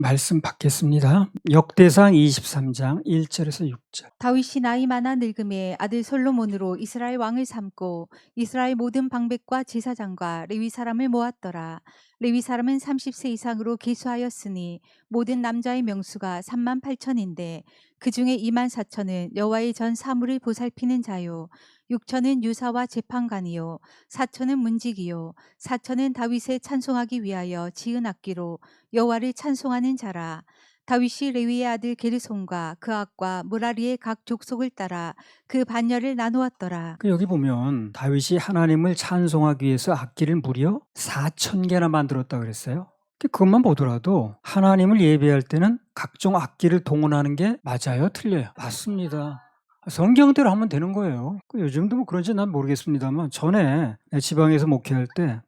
말씀 받겠습니다. 역대상 23장 1절에서 6절. 다윗이 나이 많아 늙음에 아들 솔로몬으로 이스라엘 왕을 삼고 이스라엘 모든 방백과 제사장과 레위 사람을 모았더라. 레위 사람은 30세 이상으로 계수하였으니 모든 남자의 명수가 3만 8천인데 그중에 2만 4천은 여호와의 전 사물을 보살피는 자요, 6천은 유사와 재판관이요, 4천은 문지기요, 4천은 다윗의 찬송하기 위하여 지은 악기로 여호와를 찬송하는 자라. 다윗이 레위의 아들 게르손과 그 악과 무라리의 각 족속을 따라 그 반열을 나누었더라. 여기 보면 다윗이 하나님을 찬송하기 위해서 악기를 무려 4,000개나 만들었다 그랬어요. 그것만 보더라도 하나님을 예배할 때는 각종 악기를 동원하는 게 맞아요? 틀려요? 맞습니다. 성경대로 하면 되는 거예요. 요즘도 뭐 그런지 난 모르겠습니다만 전에 지방에서 목회할 때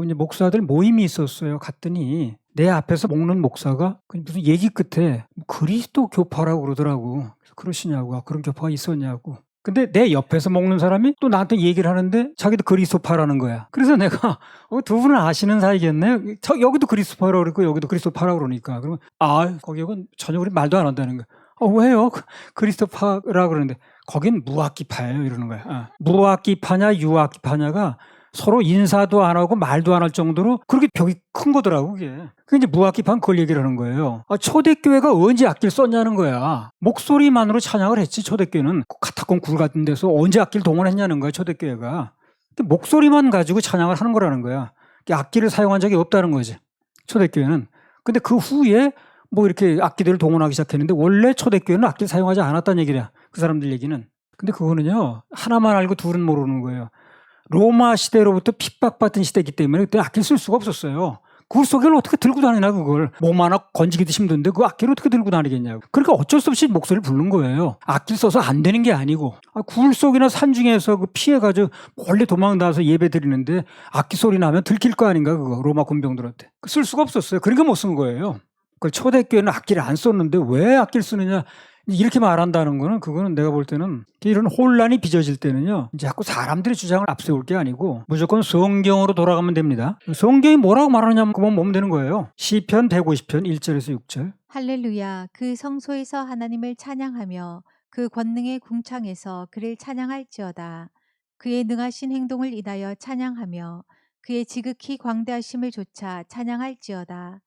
이제 목사들 모임이 있었어요. 갔더니 내 앞에서 먹는 목사가 무슨 얘기 끝에 그리스도 교파라고 그러더라고. 그래서 그러시냐고. 그런 교파가 있었냐고. 근데 내 옆에서 먹는 사람이 또 나한테 얘기를 하는데 자기도 그리스도파라는 거야. 그래서 내가 두 분은 아시는 사이겠네. 여기도 그리스도파라고 그러고 여기도 그리스도파라고 그러니까. 그러면 거기는 전혀 우리 말도 안 한다는 거야. 왜요? 그리스도파라고 그러는데 거긴 무악기파예요 이러는 거야. 무악기파냐 유악기파냐가 서로 인사도 안 하고 말도 안 할 정도로 그렇게 벽이 큰 거더라고 그게. 그게 이제 무악기파는 그걸 얘기를 하는 거예요. 초대교회가 언제 악기를 썼냐는 거야. 목소리만으로 찬양을 했지 초대교회는. 카타콤 굴 같은 데서 언제 악기를 동원했냐는 거야 초대교회가. 목소리만 가지고 찬양을 하는 거라는 거야. 악기를 사용한 적이 없다는 거지 초대교회는. 근데 그 후에 뭐 이렇게 악기들을 동원하기 시작했는데 원래 초대교회는 악기를 사용하지 않았다는 얘기야. 그 사람들 얘기는. 근데 그거는요 하나만 알고 둘은 모르는 거예요. 로마 시대로부터 핍박받던 시대이기 때문에 그때 악기를 쓸 수가 없었어요. 굴 속에를 어떻게 들고 다니나 그걸. 몸 하나 건지기도 힘든데 그 악기를 어떻게 들고 다니겠냐고. 그러니까 어쩔 수 없이 목소리를 부른 거예요. 악기를 써서 안 되는 게 아니고. 굴 속이나 산중에서 그 피해가지고 멀리 도망 나와서 예배 드리는데 악기 소리 나면 들킬 거 아닌가 그거. 로마 군병들한테. 쓸 수가 없었어요. 그러니까 못 쓴 거예요. 그걸 초대교회는 악기를 안 썼는데 왜 악기를 쓰느냐. 이렇게 말한다는 거는 그거는 내가 볼 때는 이런 혼란이 빚어질 때는요 이제 자꾸 사람들의 주장을 앞세울 게 아니고 무조건 성경으로 돌아가면 됩니다. 성경이 뭐라고 말하냐면 그만 보면 되는 거예요. 시편 150편 1절에서 6절. 할렐루야. 그 성소에서 하나님을 찬양하며 그 권능의 궁창에서 그를 찬양할지어다. 그의 능하신 행동을 인하여 찬양하며 그의 지극히 광대하심을 조차 찬양할지어다.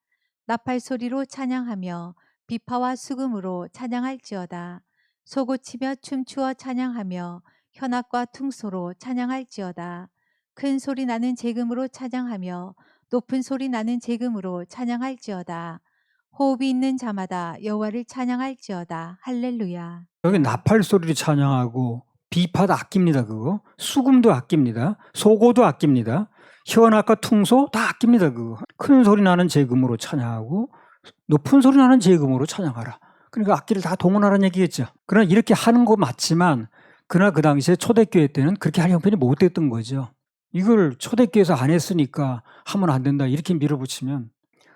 나팔 소리로 찬양하며 비파와 수금으로 찬양할지어다. 소고치며 춤추어 찬양하며 현악과 퉁소로 찬양할지어다. 큰 소리 나는 재금으로 찬양하며 높은 소리 나는 재금으로 찬양할지어다. 호흡이 있는 자마다 여호와를 찬양할지어다. 할렐루야. 여기 나팔 소리를 찬양하고 비파도 아낍니다. 그거. 수금도 아낍니다. 소고도 아낍니다. 현악과 퉁소 다 아낍니다. 그거. 큰 소리 나는 재금으로 찬양하고 높은 소리 나는 재금으로 찬양하라. 그러니까 악기를 다 동원하라는 얘기겠죠. 그러나 이렇게 하는 거 맞지만 그러나 그 당시에 초대교회 때는 그렇게 할 형편이 못 됐던 거죠. 이걸 초대교회에서 안 했으니까 하면 안 된다 이렇게 밀어붙이면.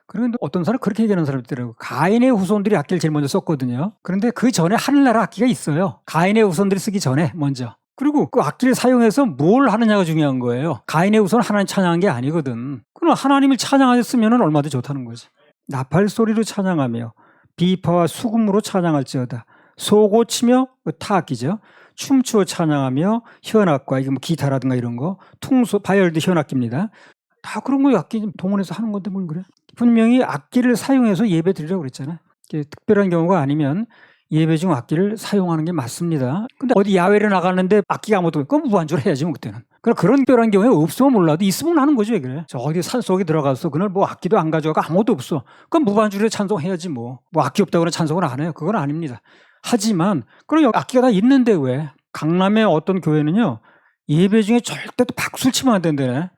그런데 어떤 사람 그렇게 얘기하는 사람이 있더라고요. 가인의 후손들이 악기를 제일 먼저 썼거든요. 그런데 그 전에 하늘나라 악기가 있어요. 가인의 후손들이 쓰기 전에 먼저. 그리고 그 악기를 사용해서 뭘 하느냐가 중요한 거예요. 가인의 후손은 하나님 찬양한 게 아니거든. 그럼 하나님을 찬양하셨으면 얼마든지 좋다는 거지. 나팔 소리로 찬양하며 비파와 수금으로 찬양할지어다. 소고치며 타악기죠. 춤추어 찬양하며 현악과 이게 뭐 기타라든가 이런 거, 퉁소, 바이올도 현악기입니다. 다 그런 거 악기 동원해서 하는 건데 뭘 그래? 분명히 악기를 사용해서 예배 드리라고 그랬잖아요. 특별한 경우가 아니면 예배 중 악기를 사용하는 게 맞습니다. 근데 어디 야외를 나가는데 악기가 아무것도 없고 무반주를 해야지 뭐 그때는. 그런 특별한 경우에 없으면 몰라도 있으면 하는 거지 왜 그래? 저 어디 산속에 들어가서 그날 뭐 악기도 안 가져가고 아무것도 없어. 그럼 무반주로 찬송해야지 뭐. 뭐 악기 없다고는 찬송을 안 해요. 그건 아닙니다. 하지만 그럼 악기가 다 있는데 왜? 강남의 어떤 교회는요. 예배 중에 절대 또 박수를 치면 안 된다네.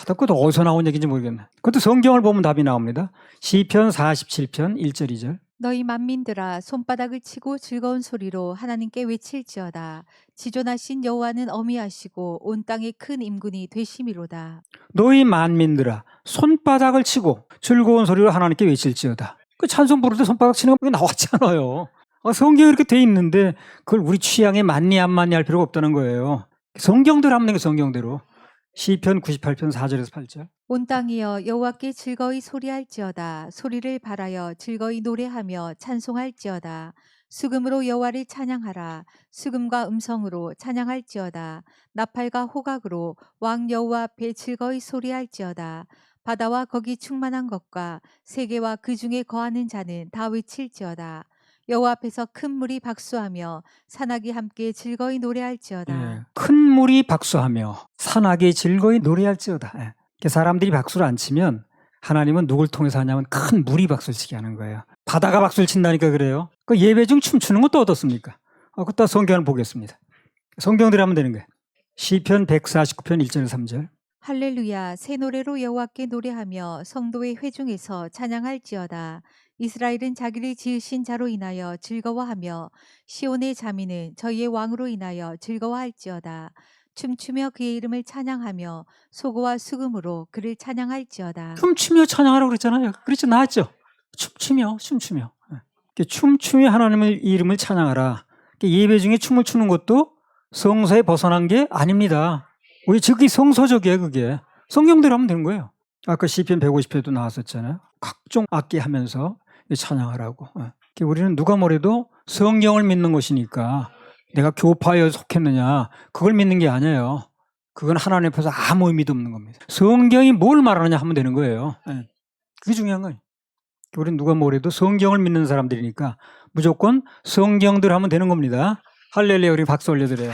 그것도 어디서 나온 얘기인지 모르겠네. 그것도 성경을 보면 답이 나옵니다. 시편 47편 1절 2절. 너희 만민들아 손바닥을 치고 즐거운 소리로 하나님께 외칠지어다. 지존하신 여호와는 어미하시고 온 땅의 큰 임군이 되심이로다. 너희 만민들아 손바닥을 치고 즐거운 소리로 하나님께 외칠지어다. 그 찬송 부를 때 손바닥 치는 거 나왔잖아요. 성경이 이렇게 돼 있는데 그걸 우리 취향에 맞니 안 맞니 할 필요가 없다는 거예요. 성경대로 하면 되는 게 성경대로. 시편 98편 4절에서 8절. 온 땅이여 여호와께 즐거이 소리할지어다. 소리를 발하여 즐거이 노래하며 찬송할지어다. 수금으로 여호와를 찬양하라. 수금과 음성으로 찬양할지어다. 나팔과 호각으로 왕 여호와 앞에 즐거이 소리할지어다. 바다와 거기 충만한 것과 세계와 그 중에 거하는 자는 다 외칠지어다. 여호와 앞에서 큰 물이 박수하며 산악이 함께 즐거이 노래할지어다. 예. 큰 물이 박수하며 산악이 즐거이 노래할지어다. 예. 사람들이 박수를 안 치면 하나님은 누굴 통해서 하냐면 큰 물이 박수를 치게 하는 거예요. 바다가 박수를 친다니까 그래요. 그 예배 중 춤추는 것도 어떻습니까? 그것도 성경을 보겠습니다. 성경대로 하면 되는 거예요. 시편 149편 1절 3절. 할렐루야 새 노래로 여호와께 노래하며 성도의 회중에서 찬양할지어다. 이스라엘은 자기를 지으신 자로 인하여 즐거워하며 시온의 자민은 저희의 왕으로 인하여 즐거워할지어다. 춤추며 그의 이름을 찬양하며 소고와 수금으로 그를 찬양할지어다. 춤추며 찬양하라고 그랬잖아요. 그렇죠. 나왔죠. 춤추며. 이렇게 춤추며 하나님의 이름을 찬양하라. 예배 중에 춤을 추는 것도 성서에 벗어난 게 아닙니다. 왜 그게 성서적이에요, 그게. 성경대로 하면 되는 거예요. 아까 시편 150편에도 나왔었잖아요. 각종 악기 하면서 찬양하라고. 우리는 누가 뭐래도 성경을 믿는 것이니까 내가 교파에 속했느냐 그걸 믿는 게 아니에요. 그건 하나님 앞에서 아무 의미도 없는 겁니다. 성경이 뭘 말하느냐 하면 되는 거예요. 그게 중요한 거예요. 우리는 누가 뭐래도 성경을 믿는 사람들이니까 무조건 성경대로 하면 되는 겁니다. 할렐루야. 우리 박수 올려드려요.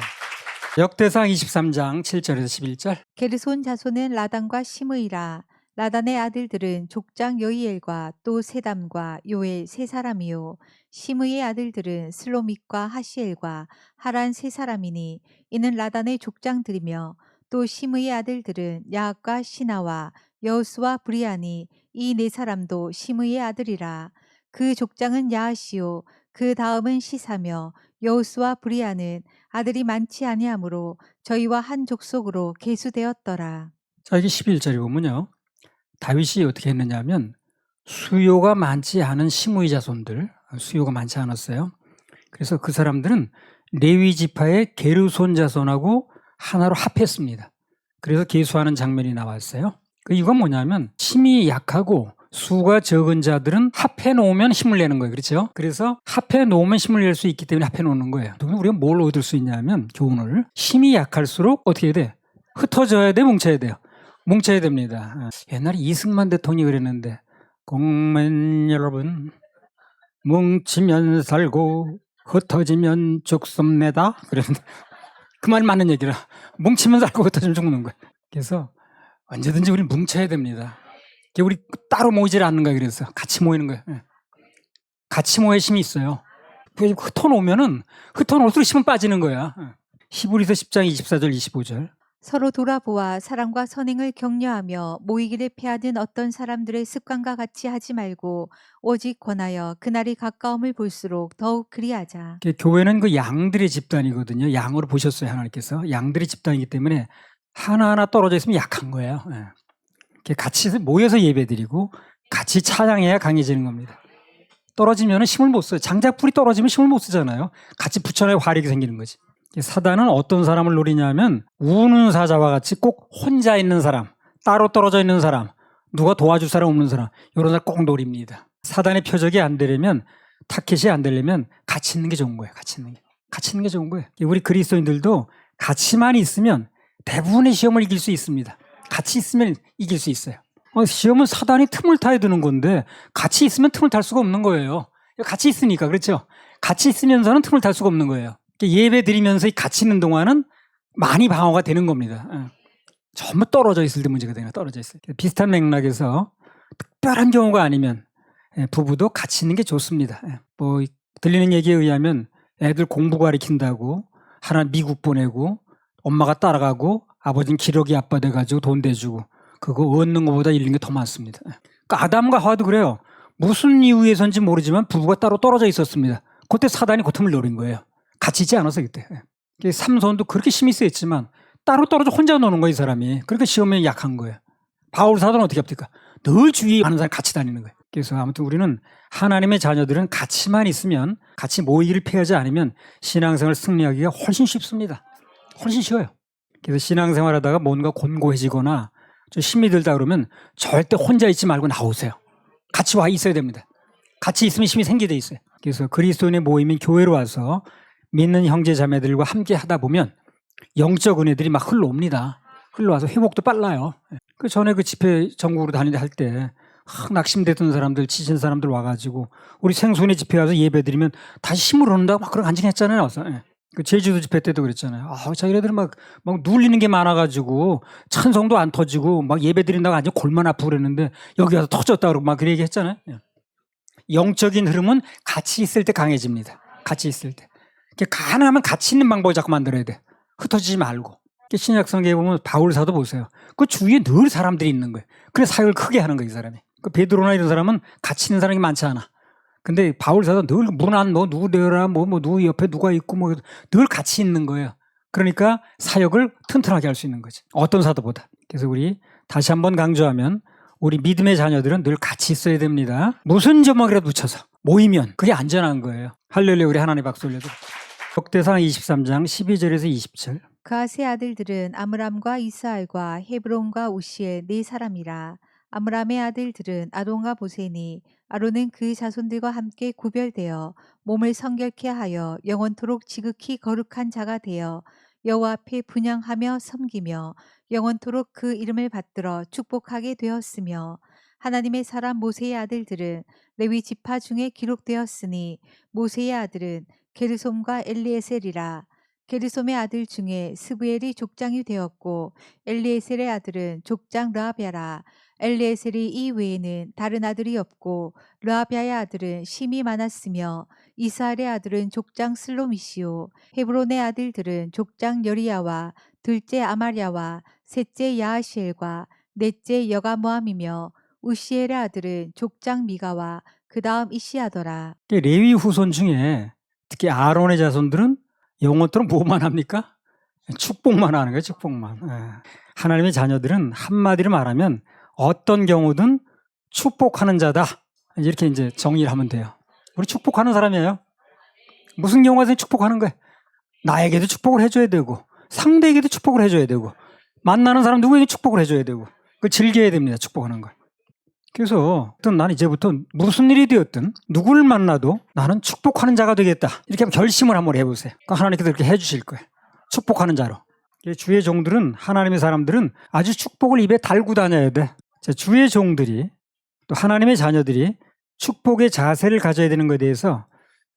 역대상 23장 7절에서 11절. 게르손 자손은 라단과 시므이라. 라단의 아들들은 족장 여이엘과 또 세담과 요엘 세 사람이요. 시므이의 아들들은 슬로밋과 하시엘과 하란 세 사람이니 이는 라단의 족장들이며 또 시므이의 아들들은 야악과 시나와 여우스와 브리아니 이 네 사람도 시므이의 아들이라. 그 족장은 야하시요 그 다음은 시사며 여우스와 브리아는 아들이 많지 아니하므로 저희와 한 족속으로 계수되었더라. 자, 이게 11절에 보면요. 다윗이 어떻게 했느냐면 수요가 많지 않은 시므이 자손들, 수요가 많지 않았어요. 그래서 그 사람들은 레위 지파의 게르손 자손하고 하나로 합했습니다. 그래서 계수하는 장면이 나왔어요. 그 이유가 뭐냐면 힘이 약하고 수가 적은 자들은 합해 놓으면 힘을 내는 거예요. 그렇죠? 그래서 합해 놓으면 힘을 낼 수 있기 때문에 합해 놓는 거예요. 그럼 우리가 뭘 얻을 수 있냐면 교훈을 힘이 약할수록 어떻게 해야 돼? 흩어져야 돼? 뭉쳐야 돼요? 뭉쳐야 됩니다. 옛날에 이승만 대통령이 그랬는데 국민 여러분 뭉치면 살고 흩어지면 죽습니다. 그랬는데 그 말 맞는 얘기라. 뭉치면 살고 흩어지면 죽는 거예요. 그래서 언제든지 우리 뭉쳐야 됩니다. 우리 따로 모이질 않는 거예요. 그래서 같이 모이는 거예요. 같이 모여야 힘이 있어요. 흩어놓으면은 흩어놓을수록 힘은 빠지는 거야. 히브리서 10장 24절 25절. 서로 돌아보아 사랑과 선행을 격려하며 모이기를 피하는 어떤 사람들의 습관과 같이 하지 말고 오직 권하여 그날이 가까움을 볼수록 더욱 그리하자. 교회는 그 양들의 집단이거든요. 양으로 보셨어요. 하나님께서. 양들의 집단이기 때문에 하나하나 떨어져 있으면 약한 거예요. 같이 모여서 예배드리고 같이 찬양해야 강해지는 겁니다. 떨어지면 힘을 못 써요. 장작불이 떨어지면 힘을 못 쓰잖아요. 같이 붙여놔야 화력이 생기는 거지. 사단은 어떤 사람을 노리냐면 우는 사자와 같이 꼭 혼자 있는 사람, 따로 떨어져 있는 사람, 누가 도와줄 사람 없는 사람, 이런 사람 꼭 노립니다. 사단의 표적이 안 되려면, 타켓이 안 되려면 같이 있는 게 좋은 거예요. 같이 있는 게 좋은 거예요. 우리 그리스도인들도 같이만 있으면 대부분의 시험을 이길 수 있습니다. 같이 있으면 이길 수 있어요. 시험은 사단이 틈을 타야 되는 건데 같이 있으면 틈을 탈 수가 없는 거예요. 같이 있으니까. 그렇죠? 같이 있으면서는 틈을 탈 수가 없는 거예요. 예배 드리면서 같이 있는 동안은 많이 방어가 되는 겁니다. 전부 떨어져 있을 때 문제가 되나 떨어져 있을 때. 비슷한 맥락에서 특별한 경우가 아니면 부부도 같이 있는 게 좋습니다. 뭐 들리는 얘기에 의하면 애들 공부 가르친다고 하나 미국 보내고 엄마가 따라가고 아버지는 기러기 아빠 돼가지고 돈 대주고 그거 얻는 것보다 잃는 게 더 많습니다. 그러니까 아담과 하와도 그래요. 무슨 이유에서인지 모르지만 부부가 따로 떨어져 있었습니다. 그때 사단이 고통을 노린 거예요. 같이 있지 않아서 그때. 삼손도 그렇게 힘이 세했지만 따로 떨어져 혼자 노는 거예요. 이 사람이. 그러니까 시험에 약한 거예요. 바울 사도는 어떻게 합니까? 늘 주위에 많은 사람이 같이 다니는 거예요. 그래서 아무튼 우리는 하나님의 자녀들은 같이만 있으면 같이 모이기를 피하지 않으면 신앙생활 승리하기가 훨씬 쉽습니다. 훨씬 쉬워요. 그래서 신앙생활 하다가 뭔가 곤고해지거나 저 힘이 들다 그러면 절대 혼자 있지 말고 나오세요. 같이 와 있어야 됩니다. 같이 있으면 힘이 생기돼 있어요. 그래서 그리스도인의 모임인 교회로 와서 믿는 형제 자매들과 함께 하다 보면 영적 은혜들이 막 흘러옵니다. 흘러와서 회복도 빨라요. 그 전에 그 집회 전국으로 다니다 할 때 낙심됐던 사람들, 지친 사람들 와가지고 우리 생수의 집회 가서 예배드리면 다시 힘을 얻는다고 막 그런 간증했잖아요. 와서. 그 제주도 집회 때도 그랬잖아요. 자기네들 막 눌리는 게 많아가지고 찬송도 안 터지고 막 예배드린다고 완전 골만 아프고 그랬는데 여기 와서 터졌다 그러고 막 그런 얘기 했잖아요. 영적인 흐름은 같이 있을 때 강해집니다. 같이 있을 때. 가능하면 같이 있는 방법을 자꾸 만들어야 돼. 흩어지지 말고. 신약 성경에 보면 바울 사도 보세요. 그 주위에 늘 사람들이 있는 거예요. 그래서 사역을 크게 하는 거예요, 이 사람이. 그 베드로나 이런 사람은 같이 있는 사람이 많지 않아. 근데 바울 사도 늘 문 안 누구 내라 누구 옆에 누가 있고 늘 같이 있는 거예요. 그러니까 사역을 튼튼하게 할 수 있는 거지. 어떤 사도보다. 그래서 우리 다시 한번 강조하면 우리 믿음의 자녀들은 늘 같이 있어야 됩니다. 무슨 점막이라도 붙여서 모이면 그게 안전한 거예요. 할렐루야. 우리 하나님 박수 올려도. 역대상 23장 12절에서 20절. 그아세 아들들은 아므람과 이스알과 헤브론과 우시엘 네 사람이라. 아므람의 아들들은 아돈과 보세니 아론은 그 자손들과 함께 구별되어 몸을 성결케 하여 영원토록 지극히 거룩한 자가 되어 여호와 앞에 분향하며 섬기며 영원토록 그 이름을 받들어 축복하게 되었으며 하나님의 사람 모세의 아들들은 레위 지파 중에 기록되었으니 모세의 아들은 게르솜과 엘리에셀이라. 게르솜의 아들 중에 스부엘이 족장이 되었고 엘리에셀의 아들은 족장 르아비아라. 엘리에셀이 이 외에는 다른 아들이 없고 르아비아의 아들은 심이 많았으며 이스알의 아들은 족장 슬로미시오. 헤브론의 아들들은 족장 여리야와 둘째 아마랴와 셋째 야하시엘과 넷째 여가모함이며 우시엘의 아들은 족장 미가와 그 다음 이시하더라. 레위 후손 중에 특히 아론의 자손들은 영원토록 뭐만 합니까? 축복만 하는 거예요. 축복만. 하나님의 자녀들은 한마디로 말하면 어떤 경우든 축복하는 자다. 이렇게 이제 정의를 하면 돼요. 우리 축복하는 사람이에요. 무슨 경우가 든 축복하는 거예요. 나에게도 축복을 해줘야 되고 상대에게도 축복을 해줘야 되고 만나는 사람 누구에게 축복을 해줘야 되고 그걸 즐겨야 됩니다. 축복하는 걸. 그래서 나는 이제부터 무슨 일이 되었든 누구를 만나도 나는 축복하는 자가 되겠다. 이렇게 한번 결심을 한번 해보세요. 하나님께서 그렇게 해주실 거예요. 축복하는 자로. 주의 종들은 하나님의 사람들은 아주 축복을 입에 달고 다녀야 돼. 주의 종들이 또 하나님의 자녀들이 축복의 자세를 가져야 되는 것에 대해서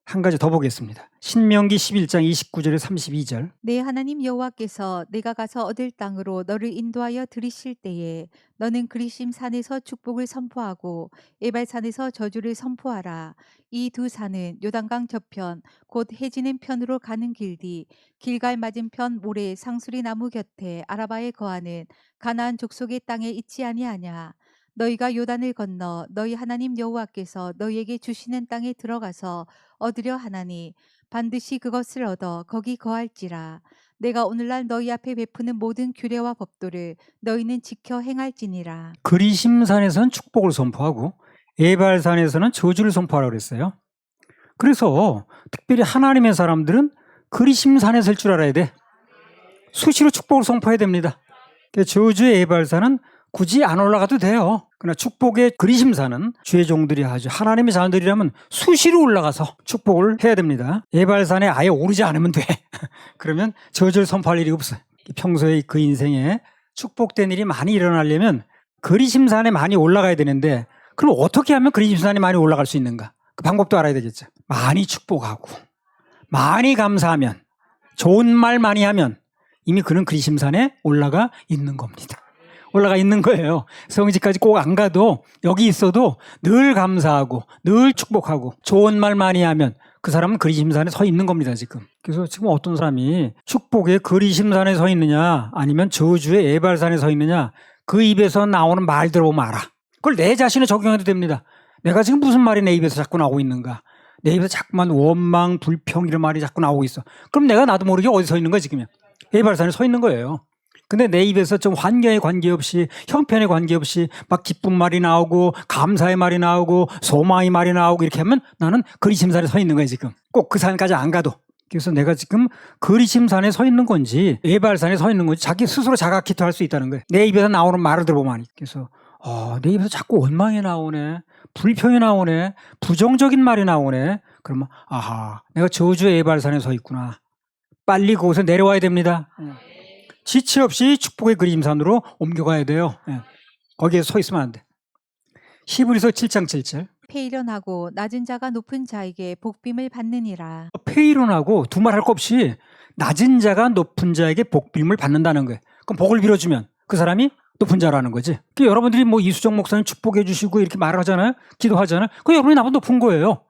한 가지 더 보겠습니다. 신명기 11장 29절에 32절. 내 하나님 여호와께서 내가 가서 얻을 땅으로 너를 인도하여 들이실 때에 너는 그리심 산에서 축복을 선포하고 에발산에서 저주를 선포하라. 이 두 산은 요단강 저편 곧 해지는 편으로 가는 길뒤 길갈 맞은편 모래 상수리 나무 곁에 아라바에 거하는 가나안 족속의 땅에 있지 아니하냐. 너희가 요단을 건너 너희 하나님 여호와께서 너희에게 주시는 땅에 들어가서 얻으려 하나니 반드시 그것을 얻어 거기 거할지라. 내가 오늘날 너희 앞에 베푸는 모든 규례와 법도를 너희는 지켜 행할지니라. 그리심산에서는 축복을 선포하고 에발산에서는 저주를 선포하라고 그랬어요. 그래서 특별히 하나님의 사람들은 그리심산에 설 줄 알아야 돼. 수시로 축복을 선포해야 됩니다. 저주의 에발산은 굳이 안 올라가도 돼요. 그러나 축복의 그리심산은 주의 종들이 아주 하나님의 자녀들이라면 수시로 올라가서 축복을 해야 됩니다. 에발산에 아예 오르지 않으면 돼. 그러면 저주를 선포할 일이 없어요. 평소에 그 인생에 축복된 일이 많이 일어나려면 그리심산에 많이 올라가야 되는데 그럼 어떻게 하면 그리심산에 많이 올라갈 수 있는가? 그 방법도 알아야 되겠죠. 많이 축복하고 많이 감사하면 좋은 말 많이 하면 이미 그는 그리심산에 올라가 있는 겁니다. 올라가 있는 거예요. 성지까지 꼭 안 가도 여기 있어도 늘 감사하고 늘 축복하고 좋은 말 많이 하면 그 사람은 그리심산에 서 있는 겁니다. 그래서 지금 어떤 사람이 축복의 그리심산에 서 있느냐 아니면 저주의 에발산에 서 있느냐 그 입에서 나오는 말 들어보면 알아. 그걸 내 자신에 적용해도 됩니다. 내가 지금 무슨 말이 내 입에서 자꾸 나오고 있는가. 내 입에서 자꾸만 원망, 불평 이런 말이 자꾸 나오고 있어. 그럼 내가 나도 모르게 어디 서 있는 거야 지금. 에발산에 서 있는 거예요. 근데 내 입에서 좀 환경에 관계없이 형편에 관계없이 막 기쁜 말이 나오고 감사의 말이 나오고 소망의 말이 나오고 이렇게 하면 나는 그리심산에 서 있는 거예요 지금. 꼭 그 산까지 안 가도 그래서 내가 지금 그리심산에 서 있는 건지 에발산에 서 있는 건지 자기 스스로 자가 기도할 수 있다는 거예요. 내 입에서 나오는 말을 들어보면. 그래서 내 입에서 자꾸 원망이 나오네, 불평이 나오네, 부정적인 말이 나오네. 그러면 아하, 내가 저주 에발산에 서 있구나. 빨리 그곳에 내려와야 됩니다. 지체 없이 축복의 그림산으로 옮겨가야 돼요. 거기에 서 있으면 안 돼. 히브리서 7장 7절. 폐일련하고 낮은 자가 높은 자에게 복빔을 받느니라. 폐일원하고 두말할 거 없이 낮은 자가 높은 자에게 복빔을 받는다는 거예요. 그럼 복을 빌어주면 그 사람이 높은 자라는 거지. 그 여러분들이 뭐 이수정 목사님 축복해 주시고 이렇게 말을 하잖아요. 기도하잖아요. 그 여러분이 나보다 높은 거예요.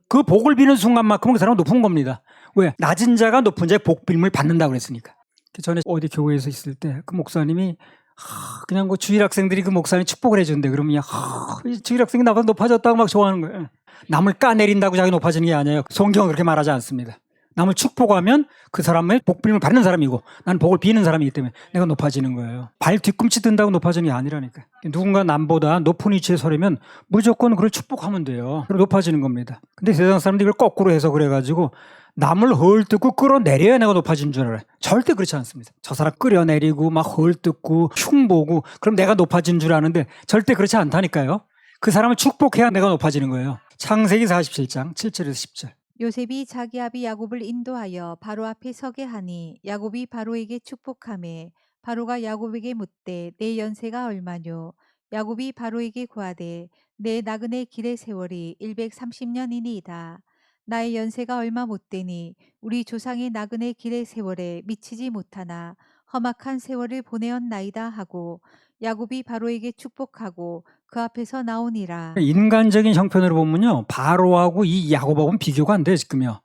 그 복을 비는 순간만큼은 그 사람은 높은 겁니다. 왜? 낮은 자가 높은 자의 복빔을 받는다고 그랬으니까. 전에 어디 교회에서 있을 때 그 목사님이 그냥 그 주일 학생들이 그 목사님 축복을 해준대. 그러면 주일 학생이 나보다 높아졌다고 막 좋아하는 거예요. 남을 까내린다고 자기 높아지는 게 아니에요. 성경은 그렇게 말하지 않습니다. 남을 축복하면 그 사람의 복빔을 받는 사람이고 나는 복을 비는 사람이기 때문에 내가 높아지는 거예요. 발 뒤꿈치 든다고 높아지는 게 아니라니까. 누군가 남보다 높은 위치에 서려면 무조건 그걸 축복하면 돼요. 그럼 높아지는 겁니다. 근데 세상 사람들이 이걸 거꾸로 해서 그래가지고 남을 헐뜯고 끌어내려야 내가 높아진 줄 알아요. 절대 그렇지 않습니다. 저 사람 끌어내리고 막 헐뜯고 흉보고 그럼 내가 높아진 줄 아는데 절대 그렇지 않다니까요. 그 사람을 축복해야 내가 높아지는 거예요. 창세기 47장 7절에서 10절. 요셉이 자기 아비 야곱을 인도하여 바로 앞에 서게 하니 야곱이 바로에게 축복하매 바로가 야곱에게 묻되 내 연세가 얼마뇨? 야곱이 바로에게 고하되 내 나그네 길의 세월이 130년이니이다. 나의 연세가 얼마 못 되니 우리 조상의 나그네 길의 세월에 미치지 못하나 험악한 세월을 보내었나이다 하고 야곱이 바로에게 축복하고 그 앞에서 나오니라. 인간적인 형편으로 보면요, 바로하고 이 야곱하고는 비교가 안 돼 지금요.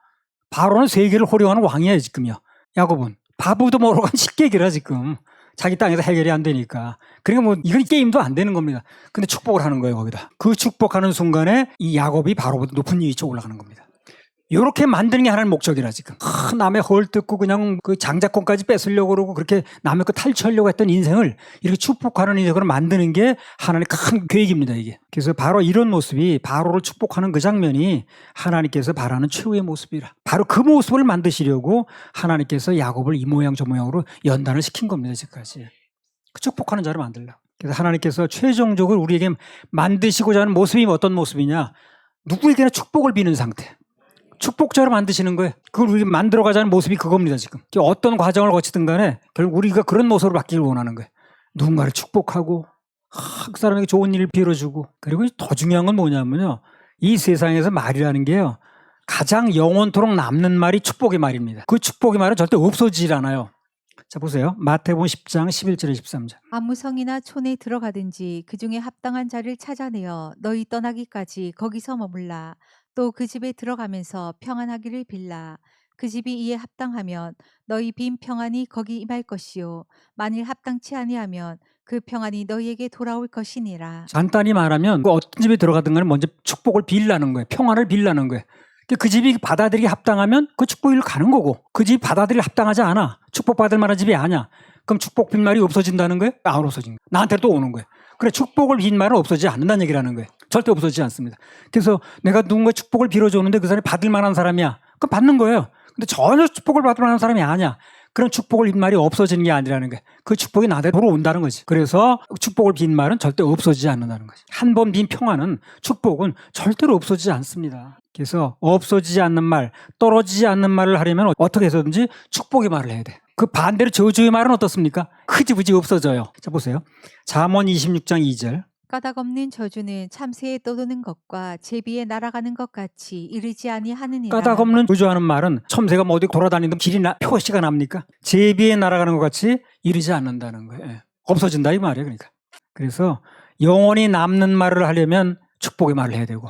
바로는 세계를 호령하는 왕이에요 지금요. 야곱은 바보도 모르고 식객이라 지금. 자기 땅에서 해결이 안 되니까. 그러니까 뭐 이건 게임도 안 되는 겁니다. 근데 축복을 하는 거예요 거기다. 그 축복하는 순간에 이 야곱이 바로보다 높은 위치에 올라가는 겁니다. 이렇게 만드는 게 하나의 목적이라 지금. 남의 헐뜯고 그냥 그 장자권까지 뺏으려고 그러고 그렇게 남의 거 탈취하려고 했던 인생을 이렇게 축복하는 인생으로 만드는 게 하나님의 큰 계획입니다 이게. 그래서 바로 이런 모습이 바로를 축복하는 그 장면이 하나님께서 바라는 최후의 모습이라. 바로 그 모습을 만드시려고 하나님께서 야곱을 이 모양 저 모양으로 연단을 시킨 겁니다 지금까지. 그 축복하는 자를 만들려고. 그래서 하나님께서 최종적으로 우리에게 만드시고자 하는 모습이 어떤 모습이냐. 누구에게나 축복을 비는 상태. 축복자로 만드시는 거예요. 그걸 우리가 만들어가자는 모습이 그겁니다 지금. 어떤 과정을 거치든 간에 결국 우리가 그런 모습으로 바뀌길 원하는 거예요. 누군가를 축복하고 그 사람에게 좋은 일을 빌어주고. 그리고 더 중요한 건 뭐냐면요. 이 세상에서 말이라는 게요. 가장 영원토록 남는 말이 축복의 말입니다. 그 축복의 말은 절대 없어지질 않아요. 자 보세요. 마태복음 10장 11절에 13절. 아무 성이나 촌에 들어가든지 그 중에 합당한 자를 찾아내어 너희 떠나기까지 거기서 머물라. 또 그 집에 들어가면서 평안하기를 빌라. 그 집이 이에 합당하면 너희 빈 평안이 거기 임할 것이요 만일 합당치 아니하면 그 평안이 너희에게 돌아올 것이니라. 간단히 말하면 어떤 집에 들어가든 간에 먼저 축복을 빌라는 거예요. 평안을 빌라는 거예요. 그 집이 받아들이기 합당하면 그 축복을 가는 거고, 그 집이 받아들이기 합당하지 않아, 축복받을 만한 집이 아니야, 그럼 축복 빈 말이 없어진다는 거예요? 안 없어진 거예요. 나한테 또 오는 거예요. 그래, 축복을 빈 말은 없어지지 않는다는 얘기라는 거예요. 절대 없어지지 않습니다. 그래서 내가 누군가 축복을 빌어줬는데 그 사람이 받을 만한 사람이야, 그럼 받는 거예요. 근데 전혀 축복을 받을 만한 사람이 아니야, 그런 축복을 빈 말이 없어지는 게 아니라는 거예요. 그 축복이 나한테 돌아온다는 거지. 그래서 축복을 빈 말은 절대 없어지지 않는다는 거지. 한 번 빈 평안은, 축복은 절대로 없어지지 않습니다. 그래서 없어지지 않는 말, 떨어지지 않는 말을 하려면 어떻게 해서든지 축복의 말을 해야 돼. 그 반대로 저주의 말은 어떻습니까? 흐지부지 없어져요. 자 보세요. 잠언 26장 2절. 까닭 없는 저주는 참새에 떠도는 것과 제비에 날아가는 것 같이 이르지 아니하느니라. 까닭 없는 저주하는 말은 첨새가 뭐 어디 돌아다니던 길이 표시가 납니까? 제비에 날아가는 것 같이 이르지 않는다는 거예요. 없어진다 이 말이에요. 그러니까. 그래서 영원히 남는 말을 하려면 축복의 말을 해야 되고,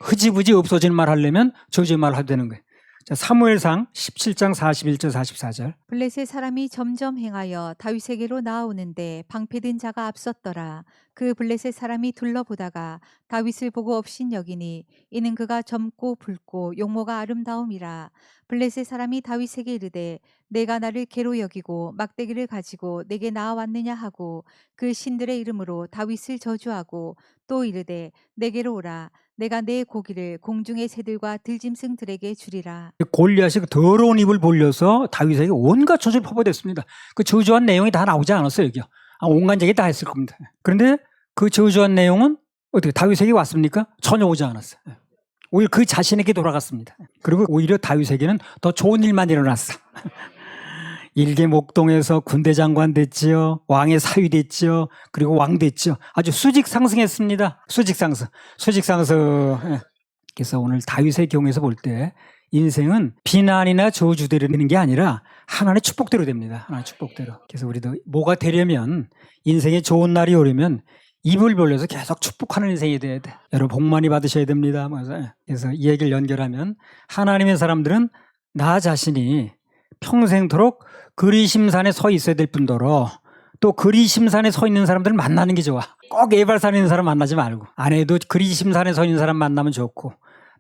흐지부지 없어지는 말을 하려면 저주의 말을 해야 되는 거예요. 자, 사무엘상 17장 41절 44절. 블레셋 사람이 점점 행하여 다윗에게로 나아오는데 방패든 자가 앞섰더라. 그 블레셋 사람이 둘러보다가 다윗을 보고 업신여기니 이는 그가 젊고 붉고 용모가 아름다움이라. 블레셋 사람이 다윗에게 이르되 내가 나를 개로 여기고 막대기를 가지고 내게 나아왔느냐 하고 그 신들의 이름으로 다윗을 저주하고 또 이르되 내게로 오라. 내가 내 고기를 공중의 새들과 들짐승들에게 주리라. 골리앗이 그 더러운 입을 벌려서 다윗에게 온갖 저주를 퍼부었습니다. 그 저주한 내용이 다 나오지 않았어요, 여기요. 온갖 얘기 다 했을 겁니다. 그런데 그 저주한 내용은 어떻게 다윗에게 왔습니까? 전혀 오지 않았어요. 오히려 그 자신에게 돌아갔습니다. 그리고 오히려 다윗에게는 더 좋은 일만 일어났어. 일개 목동에서 군대 장관 됐지요. 왕의 사위 됐지요. 그리고 왕 됐지요. 아주 수직 상승했습니다. 수직 상승. 수직 상승. 그래서 오늘 다윗의 경우에서 볼 때 인생은 비난이나 저주대로 되는 게 아니라 하나님의 축복대로 됩니다. 하나님의 축복대로. 그래서 우리도 뭐가 되려면 인생에 좋은 날이 오려면 입을 벌려서 계속 축복하는 인생이 돼야 돼. 여러분 복 많이 받으셔야 됩니다. 그래서 이 얘기를 연결하면 하나님의 사람들은 나 자신이 평생토록 그리심산에 서 있어야 될 뿐더러 또 그리심산에 서 있는 사람들을 만나는 게 좋아. 꼭 에발산에 있는 사람 만나지 말고 아내도 그리심산에 서 있는 사람 만나면 좋고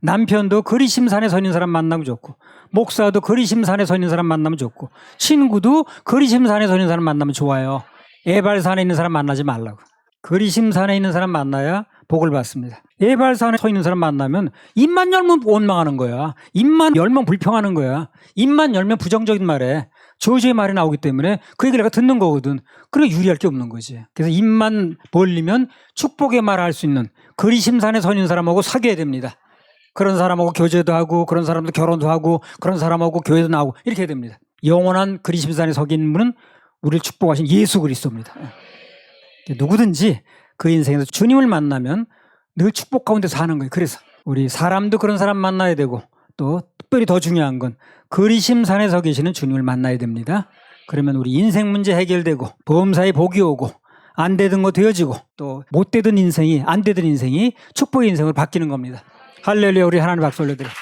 남편도 그리심산에 서 있는 사람 만나면 좋고 목사도 그리심산에 서 있는 사람 만나면 좋고 친구도 그리심산에 서 있는 사람 만나면 좋아요. 에발산에 있는 사람 만나지 말라고. 그리심산에 있는 사람 만나야 복을 받습니다. 에발산에 서 있는 사람 만나면 입만 열면 원망하는 거야. 입만 열면 불평하는 거야. 입만 열면 부정적인 말에 저주의 말이 나오기 때문에 그 얘기를 내가 듣는 거거든. 그래 유리할 게 없는 거지. 그래서 입만 벌리면 축복의 말을 할 수 있는 그리심산에 서 있는 사람하고 사귀어야 됩니다. 그런 사람하고 교제도 하고 그런 사람도 결혼도 하고 그런 사람하고 교회도 나오고 이렇게 해야 됩니다. 영원한 그리심산에 서 있는 분은 우리를 축복하신 예수 그리스도입니다. 누구든지 그 인생에서 주님을 만나면 늘 축복 가운데 사는 거예요. 그래서 우리 사람도 그런 사람 만나야 되고 또 특별히 더 중요한 건 그리심산에 서 계시는 주님을 만나야 됩니다. 그러면 우리 인생 문제 해결되고 범사에 복이 오고 안 되던 거 되어지고 또 못 되던 인생이 안 되던 인생이 축복의 인생으로 바뀌는 겁니다. 할렐루야. 우리 하나님 박수 올려드려요.